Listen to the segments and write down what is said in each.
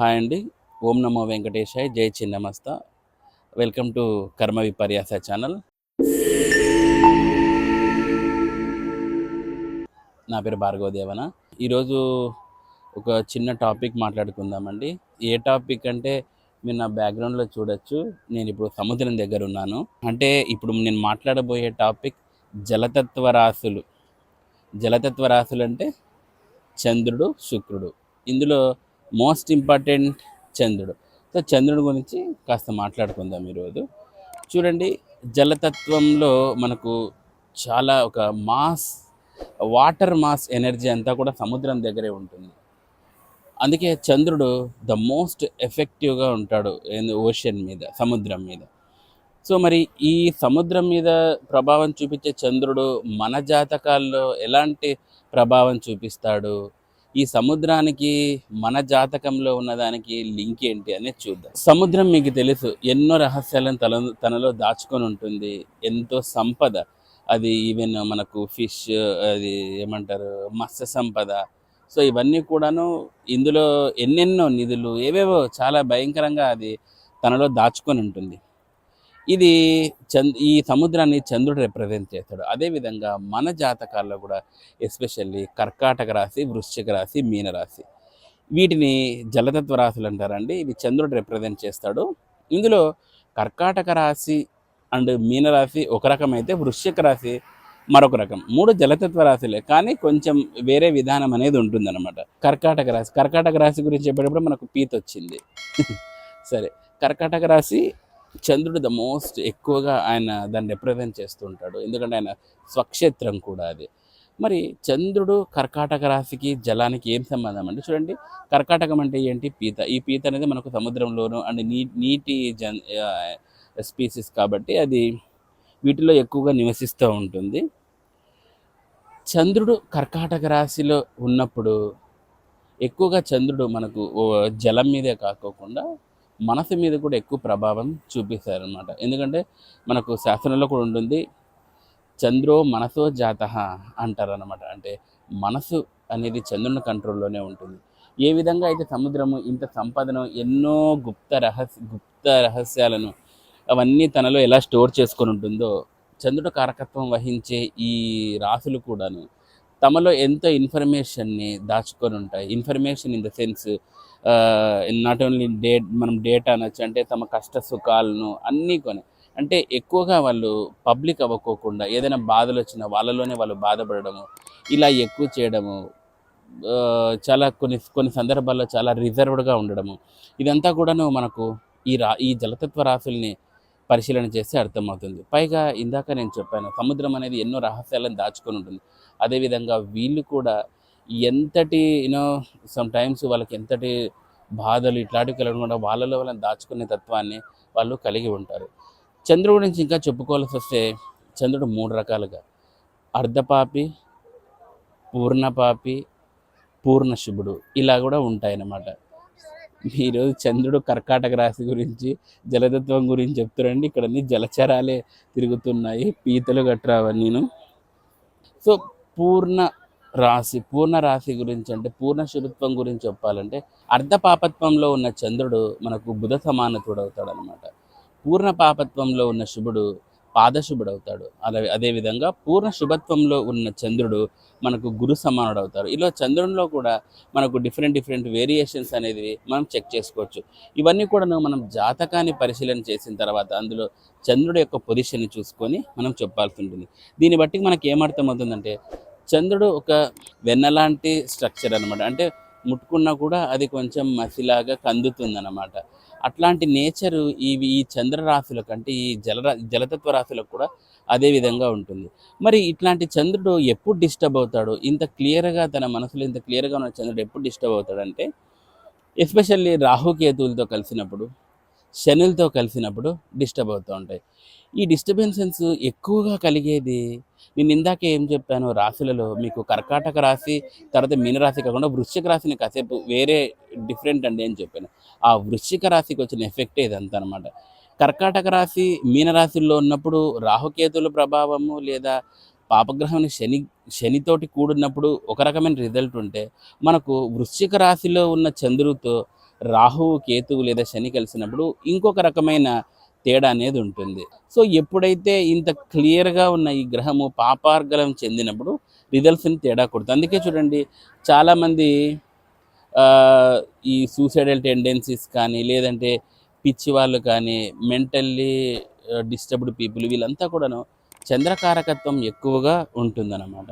Hi అండి. ఓం నమో వెంకటేశాయ. జై Chinnamasta. Welcome to కర్మ విపర్యాస ఛానల్. నా పేరు భార్గవ దేవన. ఈరోజు ఒక చిన్న టాపిక్ మాట్లాడుకుందామండి. ఏ టాపిక్ అంటే మీరు నా బ్యాక్గ్రౌండ్లో చూడొచ్చు. నేను ఇప్పుడు సముద్రం దగ్గర ఉన్నాను. అంటే ఇప్పుడు నేను మాట్లాడబోయే టాపిక్ జలతత్వ రాశులు. జలతత్వ రాశులు అంటే చంద్రుడు, శుక్రుడు. ఇందులో మోస్ట్ ఇంపార్టెంట్ చంద్రుడు. సో చంద్రుడి గురించి కాస్త మాట్లాడుకుందాం ఈరోజు. చూడండి, జలతత్వంలో మనకు చాలా ఒక వాటర్ మాస్ ఎనర్జీ అంతా కూడా సముద్రం దగ్గరే ఉంటుంది. అందుకే చంద్రుడు ద మోస్ట్ ఎఫెక్టివ్గా ఉంటాడు ఓషన్ మీద, సముద్రం మీద. సో మరి ఈ సముద్రం మీద ప్రభావం చూపించే చంద్రుడు మన జాతకాల్లో ఎలాంటి ప్రభావం చూపిస్తాడు, ఈ సముద్రానికి మన జాతకంలో ఉన్నదానికి లింక్ ఏంటి అనేది చూద్దాం. సముద్రం మీకు తెలుసు, ఎన్నో రహస్యాలను తనలో దాచుకొని ఉంటుంది. ఎంతో సంపద, అది ఈవెన్ మనకు ఫిష్, అది ఏమంటారు, మత్స్య సంపద. సో ఇవన్నీ కూడాను ఇందులో ఎన్నెన్నో నిధులు ఏవేవో చాలా భయంకరంగా అది తనలో దాచుకొని ఉంటుంది. ఇది ఈ సముద్రాన్ని చంద్రుడు రిప్రజెంట్ చేస్తాడు. అదేవిధంగా మన జాతకాల్లో కూడా ఎస్పెషల్లీ కర్కాటక రాశి, వృశ్చిక రాశి, మీనరాశి, వీటిని జలతత్వ రాశులు అంటారండి. ఇవి చంద్రుడు రిప్రజెంట్ చేస్తాడు. ఇందులో కర్కాటక రాశి అండ్ మీనరాశి ఒక రకం అయితే వృశ్చిక రాశి మరొక రకం. మూడు జలతత్వ రాశులే, కానీ కొంచెం వేరే విధానం అనేది ఉంటుందన్నమాట. కర్కాటక రాశి గురించి చెప్పేటప్పుడు మనకు పీత వచ్చింది. సరే, కర్కాటక రాశి చంద్రుడు ద మోస్ట్ ఎక్కువగా ఆయన దాన్ని రిప్రజెంట్ చేస్తూ ఉంటాడు, ఎందుకంటే ఆయన స్వక్షేత్రం కూడా అది. మరి చంద్రుడు కర్కాటక రాశికి జలానికి ఏం సంబంధం అంటే, చూడండి, కర్కాటకం అంటే ఏంటి? పీత. ఈ పీత అనేది మనకు సముద్రంలోను అండ్ నీటి స్పీసీస్ కాబట్టి అది వీటిలో ఎక్కువగా నివసిస్తూ ఉంటుంది. చంద్రుడు కర్కాటక రాశిలో ఉన్నప్పుడు ఎక్కువగా చంద్రుడు మనకు జలం మీదే కాకోకుండా మనసు మీద కూడా ఎక్కువ ప్రభావం చూపిస్తారనమాట. ఎందుకంటే మనకు శాస్త్రంలో కూడా ఉంటుంది, చంద్రో మనసో జాతః అంటారనమాట. అంటే మనసు అనేది చంద్రుని కంట్రోల్లోనే ఉంటుంది. ఏ విధంగా అయితే సముద్రము ఇంత సంపదను, ఎన్నో గుప్త రహస్యాలను అవన్నీ తనలో ఎలా స్టోర్ చేసుకొని ఉంటుందో, చంద్రుడు కారకత్వం వహించే ఈ రాశులు కూడాను తమలో ఎంతో ఇన్ఫర్మేషన్ని దాచుకొని ఉంటాయి. Information in the sense not only మనం డేటా అనొచ్చు, అంటే తమ కష్ట సుఖాలను అన్నీ కొని, అంటే ఎక్కువగా వాళ్ళు పబ్లిక్ అవ్వకోకుండా ఏదైనా బాధలు వచ్చినా వాళ్ళలోనే వాళ్ళు బాధపడము, ఇలా ఎక్కువ చేయడము, చాలా కొన్ని సందర్భాల్లో చాలా రిజర్వ్డ్గా ఉండడము, ఇదంతా కూడాను మనకు ఈ జలతత్వ రాశుల్ని పరిశీలన చేస్తే అర్థమవుతుంది. పైగా ఇందాక నేను చెప్పాను, సముద్రం అనేది ఎన్నో రహస్యాలను దాచుకొని ఉంటుంది. అదేవిధంగా వీళ్ళు కూడా ఎంతటి సమ్ టైమ్స్ వాళ్ళకి ఎంతటి బాధలు ఇట్లాంటివి కలగకుండా వాళ్ళని దాచుకునే తత్వాన్ని వాళ్ళు కలిగి ఉంటారు. చంద్రుడి గురించి ఇంకా చెప్పుకోవాల్సి వస్తే, చంద్రుడు 3 రకాలుగా: అర్ధపాపి, పూర్ణపాపి, పూర్ణశుభుడు, ఇలా కూడా ఉంటాయన్నమాట. ఈరోజు చంద్రుడు కర్కాటక రాశి గురించి, జలతత్వం గురించి చెప్తారండి. ఇక్కడ అన్ని జలచరాలే తిరుగుతున్నాయి, పీతలు గట్రా అవన్నీను. సో పూర్ణ రాశి గురించి, అంటే పూర్ణ శుభత్వం గురించి చెప్పాలంటే, అర్ధ పాపత్వంలో ఉన్న చంద్రుడు మనకు బుధ సమానతుడు అవుతాడు అనమాట. పూర్ణ పాపత్వంలో ఉన్న శుభుడు పాదశుభుడు అవుతాడు. అదేవిధంగా పూర్ణ శుభత్వంలో ఉన్న చంద్రుడు మనకు గురు సమానుడు అవుతారు. ఇలా చంద్రునిలో కూడా మనకు డిఫరెంట్ వేరియేషన్స్ అనేది మనం చెక్ చేసుకోవచ్చు. ఇవన్నీ కూడా మనం జాతకాన్ని పరిశీలన చేసిన తర్వాత అందులో చంద్రుడి యొక్క పొజిషన్ చూసుకొని మనం చెప్పాల్సి ఉంటుంది. దీన్ని బట్టి మనకి ఏమర్థమవుతుందంటే, చంద్రుడు ఒక వెన్నలాంటి స్ట్రక్చర్ అనమాట. అంటే ముట్టుకున్నా కూడా అది కొంచెం మసిలాగా కందుతుందన్నమాట. అట్లాంటి నేచరు ఈ చంద్ర రాశులకు, అంటే ఈ జలతత్వ రాశులకు కూడా అదే విధంగా ఉంటుంది. మరి ఇట్లాంటి చంద్రుడు ఎప్పుడు డిస్టర్బ్ అవుతాడు? ఇంత క్లియర్గా తన మనసులో ఇంత క్లియర్గా ఉన్న చంద్రుడు ఎప్పుడు డిస్టర్బ్ అవుతాడంటే, ఎస్పెషల్లీ రాహుకేతువులతో కలిసినప్పుడు, శనులతో కలిసినప్పుడు డిస్టర్బ్ అవుతూ ఉంటాయి. ఈ డిస్టర్బెన్సెస్ ఎక్కువగా కలిగేది, నేను ఇందాక ఏం చెప్పాను, రాశులలో మీకు కర్కాటక రాశి తర్వాత మీనరాశి కాకుండా వృశ్చిక రాశిని కాసేపు వేరే డిఫరెంట్ అండి అని చెప్పాను. ఆ వృశ్చిక రాశికి వచ్చిన ఎఫెక్టే ఇదంతా అనమాట. కర్కాటక రాశి మీనరాశిలో ఉన్నప్పుడు రాహుకేతుల ప్రభావము లేదా పాపగ్రహం శనితోటి కూడినప్పుడు ఒక రకమైన రిజల్ట్ ఉంటే, మనకు వృశ్చిక రాశిలో ఉన్న చంద్రుడితో రాహువు కేతువు లేదా శని కలిసినప్పుడు ఇంకొక రకమైన తేడా అనేది ఉంటుంది. సో ఎప్పుడైతే ఇంత క్లియర్గా ఉన్న ఈ గ్రహము పాపార్గలం చెందినప్పుడు రిజల్ట్స్ని తేడా కొడుతుంది. అందుకే చూడండి చాలామంది ఈ సూసైడల్ టెండెన్సీస్ కానీ, లేదంటే పిచ్చి వాళ్ళు కానీ, మెంటల్లీ డిస్టర్బ్డ్ పీపుల్ వీళ్ళంతా కూడాను చంద్రకారకత్వం ఎక్కువగా ఉంటుందన్నమాట.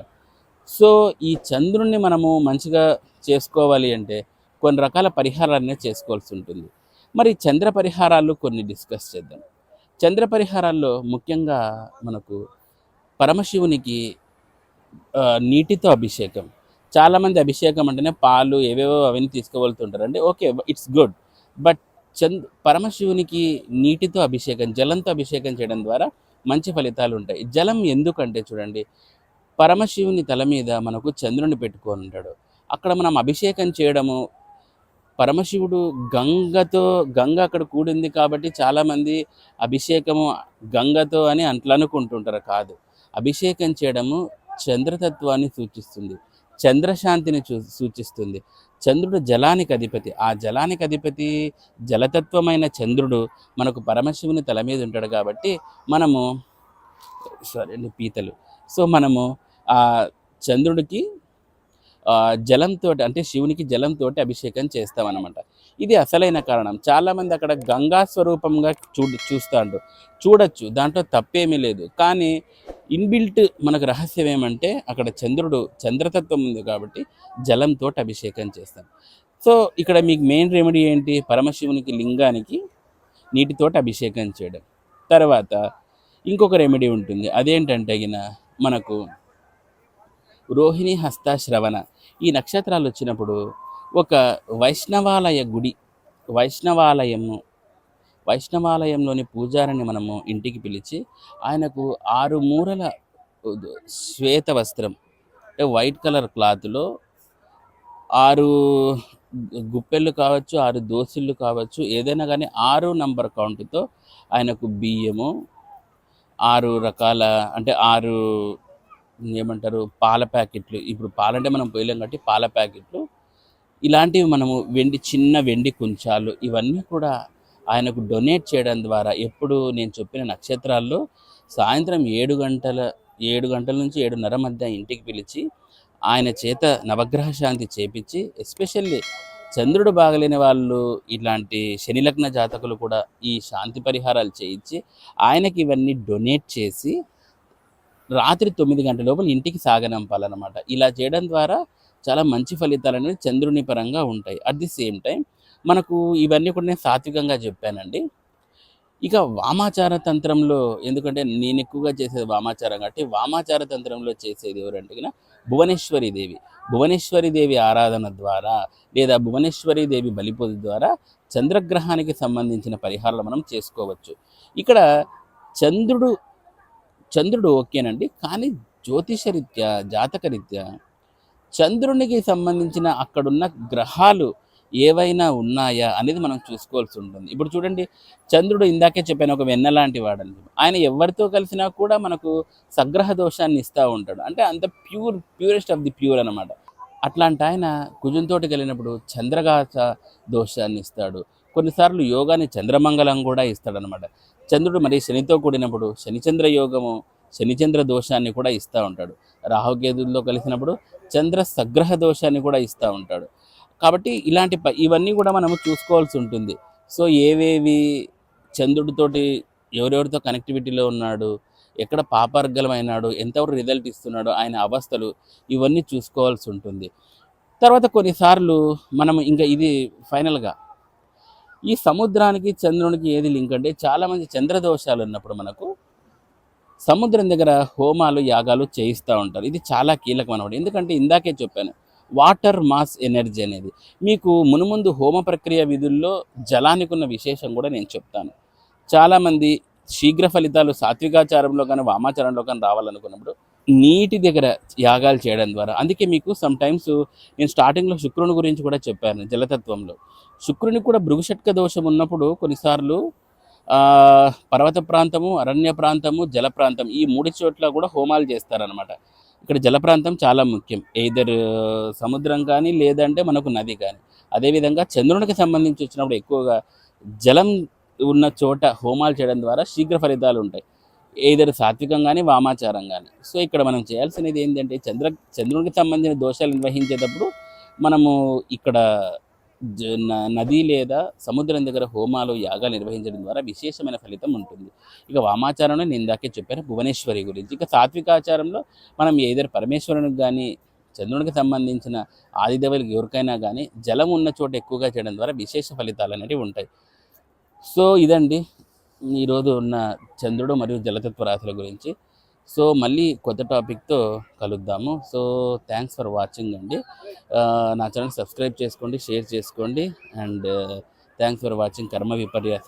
సో ఈ చంద్రుణ్ణి మనము మంచిగా చేసుకోవాలి అంటే కొన్ని రకాల పరిహారాలనే చేసుకోవాల్సి ఉంటుంది. మరి చంద్ర పరిహారాలు కొన్ని డిస్కస్ చేద్దాం. చంద్ర పరిహారాల్లో ముఖ్యంగా మనకు పరమశివునికి నీటితో అభిషేకం. చాలామంది అభిషేకం అంటేనే పాలు ఏవేవో అవన్నీ తీసుకువెళ్తుంటారు. అంటే ఓకే, ఇట్స్ గుడ్. బట్ పరమశివునికి నీటితో అభిషేకం, జలంతో అభిషేకం చేయడం ద్వారా మంచి ఫలితాలు ఉంటాయి. జలం ఎందుకంటే చూడండి, పరమశివుని తల మీద మనకు చంద్రుని పెట్టుకొని ఉంటాడు. అక్కడ మనం అభిషేకం చేయడము, పరమశివుడు గంగ అక్కడ కూడింది కాబట్టి చాలామంది అభిషేకము గంగతో అని అట్లా అనుకుంటుంటారు. కాదు, అభిషేకం చేయడము చంద్రతత్వాన్ని సూచిస్తుంది, చంద్రశాంతిని సూచిస్తుంది. చంద్రుడు జలానికి అధిపతి. ఆ జలానికి అధిపతి జలతత్వమైన చంద్రుడు మనకు పరమశివుని తల మీద ఉంటాడు కాబట్టి మనము పీతలు. సో మనము ఆ చంద్రుడికి జలంతో అంటే శివునికి జలంతో అభిషేకం చేస్తామన్నమాట. ఇది అసలైన కారణం. చాలామంది అక్కడ గంగా స్వరూపంగా చూస్తాడు, చూడొచ్చు, దాంట్లో తప్పేమీ లేదు. కానీ ఇన్బిల్ట్ మనకు రహస్యం ఏమంటే అక్కడ చంద్రుడు చంద్రతత్వం ఉంది కాబట్టి జలంతో అభిషేకం చేస్తాం. సో ఇక్కడ మీకు మెయిన్ రెమెడీ ఏంటి? పరమశివునికి లింగానికి నీటితోటి అభిషేకం చేయడం. తర్వాత ఇంకొక రెమెడీ ఉంటుంది. అదేంటంటే మనకు రోహిణి, హస్త, శ్రవణ ఈ నక్షత్రాలు వచ్చినప్పుడు ఒక వైష్ణవాలయ గుడి, వైష్ణవాలయంలోని పూజారిని మనము ఇంటికి పిలిచి ఆయనకు 6 మూరల శ్వేత వస్త్రం అంటే వైట్ కలర్ క్లాత్లో 6 గుప్పెళ్ళు కావచ్చు, 6 దోసిళ్ళు కావచ్చు, ఏదైనా కానీ 6 నంబర్ కౌంట్తో ఆయనకు బియ్యము, 6 రకాల అంటే 6 ఏమంటారు పాల ప్యాకెట్లు, ఇప్పుడు పాలంటే మనం పోయలేం కాబట్టి పాల ప్యాకెట్లు, ఇలాంటివి మనము చిన్న వెండి కుంచాలు ఇవన్నీ కూడా ఆయనకు డొనేట్ చేయడం ద్వారా ఎప్పుడు నేను చెప్పిన నక్షత్రాల్లో సాయంత్రం 7 గంటల నుంచి 7:30 మధ్య ఇంటికి పిలిచి ఆయన చేత నవగ్రహ శాంతి చేపించి, ఎస్పెషల్లీ చంద్రుడు బాగలేని వాళ్ళు ఇలాంటి శనిలగ్న జాతకులు కూడా ఈ శాంతి పరిహారాలు చేయించి ఆయనకి ఇవన్నీ డొనేట్ చేసి రాత్రి 9 గంటల లోపల ఇంటికి సాగనంపాలన్నమాట. ఇలా చేయడం ద్వారా చాలా మంచి ఫలితాలు అనేవి చంద్రుని పరంగా ఉంటాయి. అట్ ది సేమ్ టైం మనకు ఇవన్నీ కూడా నేను సాత్వికంగా చెప్పానండి. ఇక వామాచార తంత్రంలో, ఎందుకంటే నేను ఎక్కువగా చేసేది వామాచారం కాబట్టి వామాచార తంత్రంలో చేసేది ఎవరంటే భువనేశ్వరి దేవి ఆరాధన ద్వారా లేదా భువనేశ్వరి దేవి బలిపూజ ద్వారా చంద్రగ్రహానికి సంబంధించిన పరిహారాలు మనం చేసుకోవచ్చు. ఇక్కడ చంద్రుడు ఓకేనండి, కానీ జ్యోతిషరీత్యా జాతకరీత్యా చంద్రునికి సంబంధించిన అక్కడున్న గ్రహాలు ఏవైనా ఉన్నాయా అనేది మనం చూసుకోవాల్సి ఉంటుంది. ఇప్పుడు చూడండి, చంద్రుడు ఇందాకే చెప్పాను ఒక వెన్న లాంటి వాడని. ఆయన ఎవరితో కలిసినా కూడా మనకు సగ్రహ దోషాన్ని ఇస్తూ ఉంటాడు. అంటే అంత ప్యూరెస్ట్ ఆఫ్ ది ప్యూర్ అనమాట. అట్లాంటి ఆయన కుజంతోటి కలిగినప్పుడు చంద్రగాచ దోషాన్ని ఇస్తాడు. కొన్నిసార్లు యోగాన్ని చంద్రమంగళం కూడా ఇస్తాడనమాట. చంద్రుడు మరి శనితో కూడినప్పుడు శనిచంద్ర యోగము, శనిచంద్ర దోషాన్ని కూడా ఇస్తూ ఉంటాడు. రాహుకేతులతో కలిసినప్పుడు చంద్ర సగ్రహ దోషాన్ని కూడా ఇస్తూ ఉంటాడు. కాబట్టి ఇవన్నీ కూడా మనము చూసుకోవాల్సి ఉంటుంది. సో ఏవేవి చంద్రుడితోటి ఎవరెవరితో కనెక్టివిటీలో ఉన్నాడు, ఎక్కడ పాపార్గలమైనాడు, ఎంతవరకు రిజల్ట్ ఇస్తున్నాడు, ఆయన అవస్థలు ఇవన్నీ చూసుకోవాల్సి ఉంటుంది. తర్వాత కొన్నిసార్లు మనము ఇంకా ఇది ఫైనల్గా ఈ సముద్రానికి చంద్రునికి ఏది లింక్ అంటే చాలామంది చంద్రదోషాలు ఉన్నప్పుడు మనకు సముద్రం దగ్గర హోమాలు యాగాలు చేయిస్తూ ఉంటారు. ఇది చాలా కీలకం అన్నమాట. ఎందుకంటే ఇందాకే చెప్పాను, వాటర్ మాస్ ఎనర్జీ అనేది మీకు మునుముందు హోమ ప్రక్రియ విధుల్లో జలానికి ఉన్న విశేషం కూడా నేను చెప్తాను. చాలామంది శీఘ్ర ఫలితాలు సాత్వికాచారంలో కానీ వామాచారంలో కానీ రావాలనుకున్నప్పుడు నీటి దగ్గర యాగాలు చేయడం ద్వారా, అందుకే మీకు సమ్ టైమ్స్ నేను స్టార్టింగ్లో శుక్రుని గురించి కూడా చెప్పాను. జలతత్వంలో శుక్రునికి కూడా భృగుషట్క దోషం ఉన్నప్పుడు కొన్నిసార్లు పర్వత ప్రాంతము, అరణ్య ప్రాంతము, జల ప్రాంతం ఈ 3 చోట్ల కూడా హోమాలు చేస్తారనమాట. ఇక్కడ జల ప్రాంతం చాలా ముఖ్యం. ఎయిదర్ సముద్రం కానీ, లేదంటే మనకు నది కానీ. అదేవిధంగా చంద్రునికి సంబంధించి వచ్చినప్పుడు ఎక్కువగా జలం ఉన్న చోట హోమాలు చేయడం ద్వారా శీఘ్ర ఫలితాలు ఉంటాయి. ఎయిదర్ సాత్వికం కానీ, వామాచారం కానీ. సో ఇక్కడ మనం చేయాల్సినది ఏంటంటే చంద్రునికి సంబంధించిన దోషాలు నిర్వహించేటప్పుడు మనము ఇక్కడ నది లేదా సముద్రం దగ్గర హోమాలు, యాగాలు నిర్వహించడం ద్వారా విశేషమైన ఫలితం ఉంటుంది. ఇక వామాచారంలో నేను ఇందాకే చెప్పాను భువనేశ్వరి గురించి. ఇక సాత్వికాచారంలో మనం ఏదైనా పరమేశ్వరునికి కానీ, చంద్రునికి సంబంధించిన ఆదిదేవులకు ఎవరికైనా కానీ జలం ఉన్న చోట ఎక్కువగా చేయడం ద్వారా విశేష ఫలితాలు అనేవి ఉంటాయి. సో ఇదండి ఈరోజు ఉన్న చంద్రుడు మరియు జలతత్వ రాశుల గురించి. సో మళ్ళీ కొత్త టాపిక్తో కలుద్దాము. సో థ్యాంక్స్ ఫర్ వాచింగ్ అండి. నా ఛానల్ సబ్స్క్రైబ్ చేసుకోండి, షేర్ చేసుకోండి. అండ్ థ్యాంక్స్ ఫర్ వాచింగ్ కర్మ విపర్యాస.